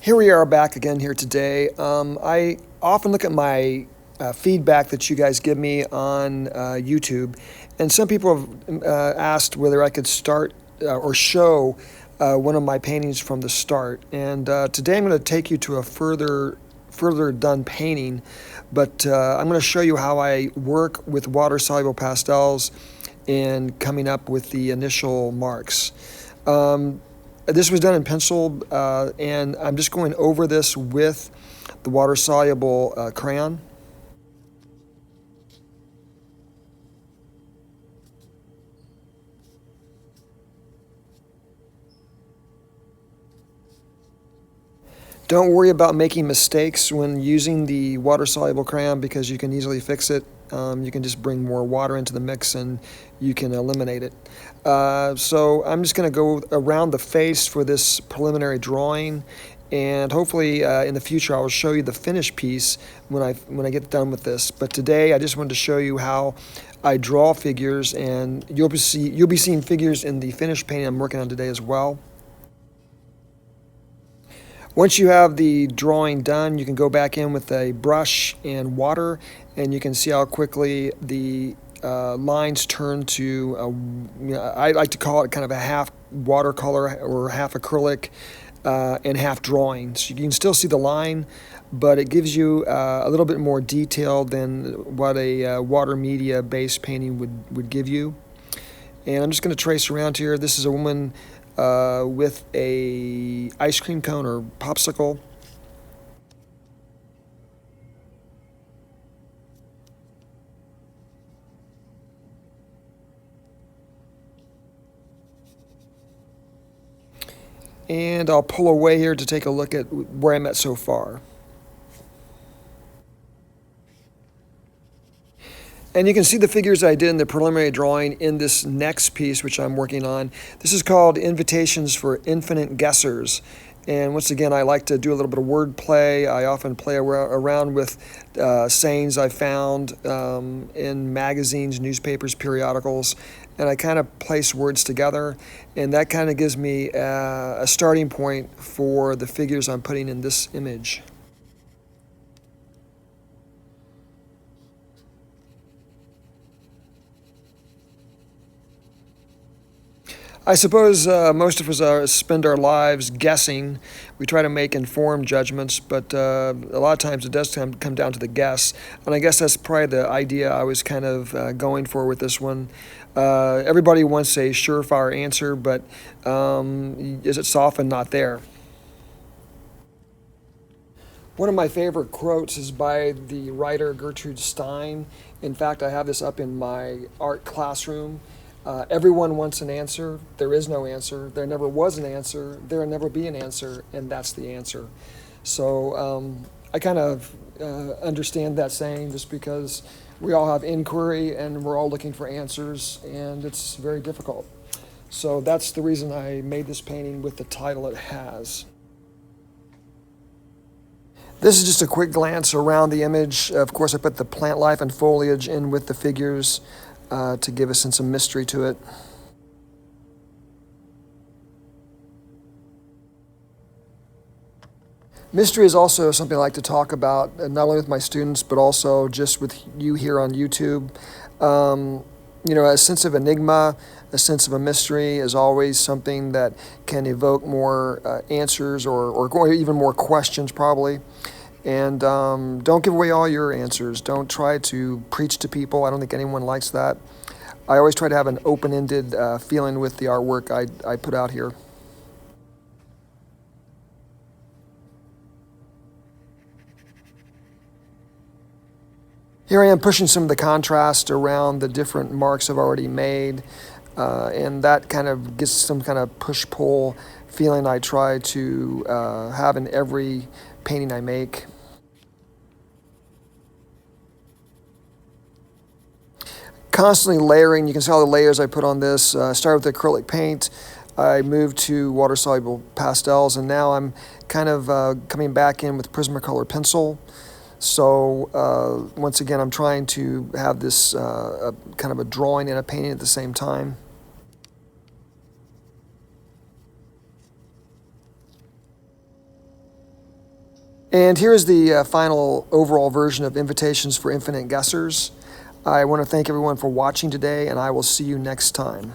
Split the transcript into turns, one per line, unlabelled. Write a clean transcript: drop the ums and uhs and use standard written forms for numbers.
Here we are back again here today. I often look at my feedback that you guys give me on YouTube, and some people have asked whether I could start or show one of my paintings from the start. And today I'm going to take you to a further done painting, but I'm going to show you how I work with water-soluble pastels and coming up with the initial marks. This was done in pencil, and I'm just going over this with the water-soluble crayon. Don't worry about making mistakes when using the water-soluble crayon because you can easily fix it. You can just bring more water into the mix and you can eliminate it. So I'm just going to go around the face for this preliminary drawing, and hopefully in the future I will show you the finished piece when I get done with this. But today I just wanted to show you how I draw figures, and you'll be seeing figures in the finished painting I'm working on today as well. Once you have the drawing done, you can go back in with a brush and water, and you can see how quickly the lines turn to, I like to call it kind of a half watercolor or half acrylic and half drawing. So you can still see the line, but it gives you a little bit more detail than what a water media based painting would give you. And I'm just going to trace around here. This is a woman with a ice cream cone or popsicle. And I'll pull away here to take a look at where I'm at so far. And you can see the figures I did in the preliminary drawing in this next piece, which I'm working on. This is called Invitations for Infinite Guessers. And once again, I like to do a little bit of word play. I often play around with sayings I found in magazines, newspapers, periodicals, and I kind of place words together, and that kind of gives me a starting point for the figures I'm putting in this image. I suppose most of us spend our lives guessing. We try to make informed judgments, but a lot of times it does come down to the guess. And I guess that's probably the idea I was kind of going for with this one. Everybody wants a surefire answer, but it's often not there. One of my favorite quotes is by the writer Gertrude Stein. In fact, I have this up in my art classroom. Everyone wants an answer. There is no answer. There never was an answer. There will never be an answer, and that's the answer. So I kind of understand that saying just because we all have inquiry and we're all looking for answers, and it's very difficult. So that's the reason I made this painting with the title it has. This is just a quick glance around the image. Of course, I put the plant life and foliage in with the figures to give a sense of mystery to it. Mystery is also something I like to talk about, not only with my students, but also just with you here on YouTube. A sense of enigma, a sense of a mystery is always something that can evoke more answers or even more questions probably. And don't give away all your answers. Don't try to preach to people. I don't think anyone likes that. I always try to have an open-ended feeling with the artwork I put out here. Here I am pushing some of the contrast around the different marks I've already made, and that kind of gets some kind of push-pull feeling I try to have in every painting I make. Constantly layering. You can see all the layers I put on this. I started with acrylic paint. I moved to water-soluble pastels, and now I'm kind of coming back in with Prismacolor pencil. So once again, I'm trying to have this kind of a drawing and a painting at the same time. And here's the final overall version of Invitations for Infinite Guessers. I want to thank everyone for watching today, and I will see you next time.